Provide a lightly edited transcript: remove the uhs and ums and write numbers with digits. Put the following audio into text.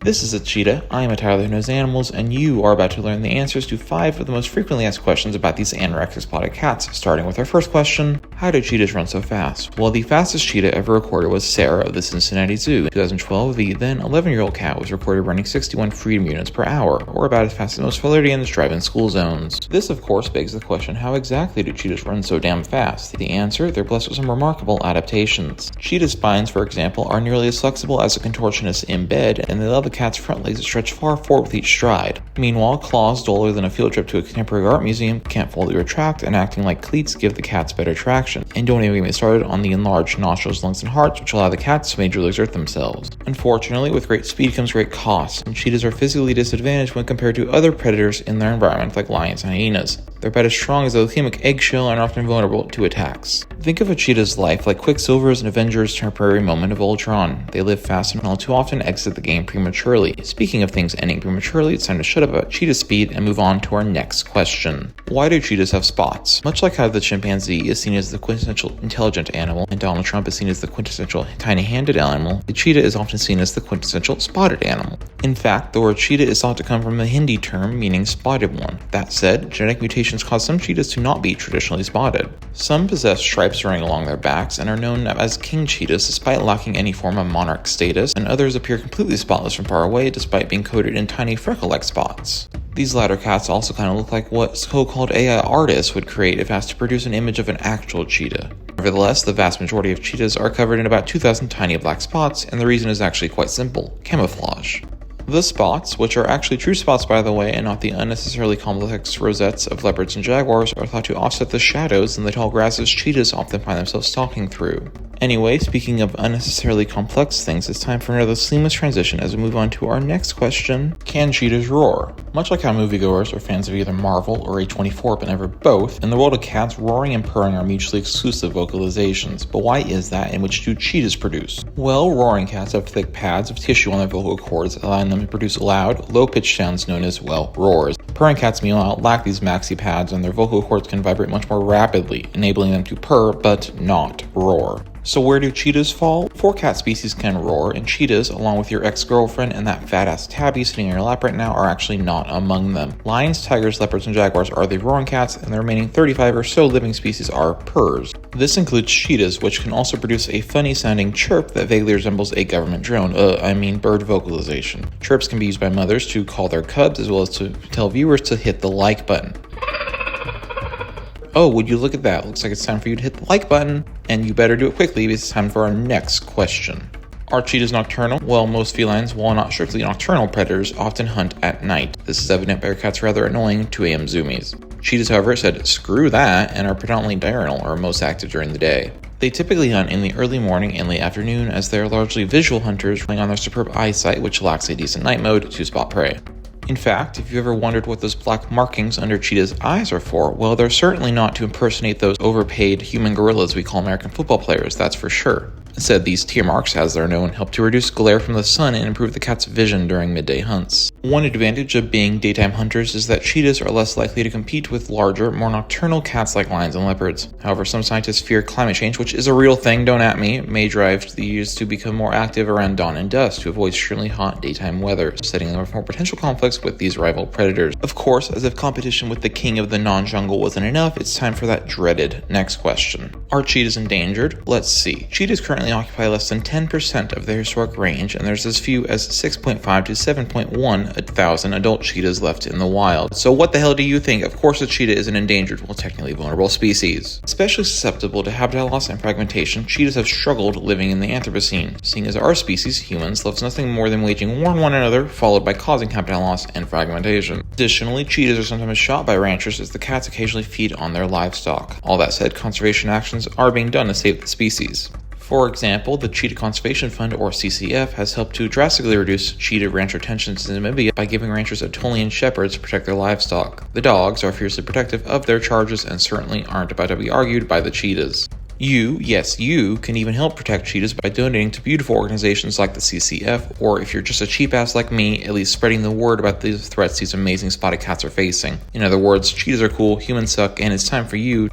This is a cheetah. I am a Tyler who knows animals, and you are about to learn the answers to 5 of the most frequently asked questions about these anorexic spotted cats, starting with our first question: how do cheetahs run so fast? Well, the fastest cheetah ever recorded was Sarah of the Cincinnati Zoo. In 2012, the then 11-year-old cat was recorded running 61 freedom units per hour, or about as fast as most Floridians drive in school zones. This, of course, begs the question: how exactly do cheetahs run so damn fast? The answer: they're blessed with some remarkable adaptations. Cheetah spines, for example, are nearly as flexible as a contortionist in bed, and they allow the cat's front legs to stretch far forward with each stride. Meanwhile, claws duller than a field trip to a contemporary art museum can't fully retract, and acting like cleats give the cats better traction. And don't even get me started on the enlarged nostrils, lungs, and hearts, which allow the cats to majorly exert themselves. Unfortunately, with great speed comes great cost, and cheetahs are physically disadvantaged when compared to other predators in their environment like lions and hyenas. They're about as strong as a leukemic eggshell and are often vulnerable to attacks. Think of a cheetah's life like Quicksilver's and Avengers' temporary moment of Ultron. They live fast and all too often exit the game prematurely. Speaking of things ending prematurely, it's time to shut up about cheetah speed and move on to our next question. Why do cheetahs have spots? Much like how the chimpanzee is seen as the quintessential intelligent animal and Donald Trump is seen as the quintessential tiny-handed animal, the cheetah is often seen as the quintessential spotted animal. In fact, the word cheetah is thought to come from a Hindi term meaning spotted one. That said, genetic mutations cause some cheetahs to not be traditionally spotted. Some possess stripes running along their backs and are known as king cheetahs despite lacking any form of monarch status, and others appear completely spotless from far away despite being coated in tiny freckle-like spots. These latter cats also kind of look like what so-called AI artists would create if asked to produce an image of an actual cheetah. Nevertheless, the vast majority of cheetahs are covered in about 2,000 tiny black spots, and the reason is actually quite simple: camouflage. The spots, which are actually true spots by the way and not the unnecessarily complex rosettes of leopards and jaguars, are thought to offset the shadows in the tall grasses cheetahs often find themselves stalking through. Anyway, speaking of unnecessarily complex things, it's time for another seamless transition as we move on to our next question: can cheetahs roar? Much like how moviegoers are fans of either Marvel or A24 but never both, in the world of cats, roaring and purring are mutually exclusive vocalizations. But why is that, and which do cheetahs produce? Well, roaring cats have thick pads of tissue on their vocal cords, allowing them to produce loud, low-pitched sounds known as, well, roars. Purring cats, meanwhile, lack these maxi pads, and their vocal cords can vibrate much more rapidly, enabling them to purr but not roar. So where do cheetahs fall? 4 cat species can roar, and cheetahs, along with your ex-girlfriend and that fat-ass tabby sitting in your lap right now, are actually not among them. Lions, tigers, leopards, and jaguars are the roaring cats, and the remaining 35 or so living species are purrs. This includes cheetahs, which can also produce a funny-sounding chirp that vaguely resembles a government drone, bird vocalization. Chirps can be used by mothers to call their cubs, as well as to tell viewers to hit the like button. Oh, would you look at that? Looks like it's time for you to hit the like button, and you better do it quickly because it's time for our next question. Are cheetahs nocturnal? Well, most felines, while not strictly nocturnal predators, often hunt at night. This is evident by your cat's rather annoying 2 a.m. zoomies. Cheetahs, however, said screw that and are predominantly diurnal or most active during the day. They typically hunt in the early morning and late afternoon, as they are largely visual hunters relying on their superb eyesight, which lacks a decent night mode, to spot prey. In fact, if you ever wondered what those black markings under cheetahs' eyes are for, well, they're certainly not to impersonate those overpaid human gorillas we call American football players, that's for sure. Instead, these tear marks, as they're known, help to reduce glare from the sun and improve the cat's vision during midday hunts. One advantage of being daytime hunters is that cheetahs are less likely to compete with larger, more nocturnal cats like lions and leopards. However, some scientists fear climate change, which is a real thing, don't at me, may drive these to become more active around dawn and dusk to avoid extremely hot daytime weather, setting them up for potential conflicts with these rival predators. Of course, as if competition with the king of the non-jungle wasn't enough, it's time for that dreaded next question. Are cheetahs endangered? Let's see. Cheetahs currently occupy less than 10% of their historic range, and there's as few as 6.5 to 7.1 thousand adult cheetahs left in the wild. So what the hell do you think? Of course a cheetah is an endangered, well, technically vulnerable species. Especially susceptible to habitat loss and fragmentation, cheetahs have struggled living in the Anthropocene, seeing as our species, humans, loves nothing more than waging war on one another, followed by causing habitat loss and fragmentation. Additionally, cheetahs are sometimes shot by ranchers as the cats occasionally feed on their livestock. All that said, conservation actions are being done to save the species. For example, the Cheetah Conservation Fund, or CCF, has helped to drastically reduce cheetah rancher tensions in Namibia by giving ranchers Attolian shepherds to protect their livestock. The dogs are fiercely protective of their charges and certainly aren't about to be argued by the cheetahs. You, yes you, can even help protect cheetahs by donating to beautiful organizations like the CCF, or if you're just a cheap ass like me, at least spreading the word about the threats these amazing spotted cats are facing. In other words, cheetahs are cool, humans suck, and it's time for you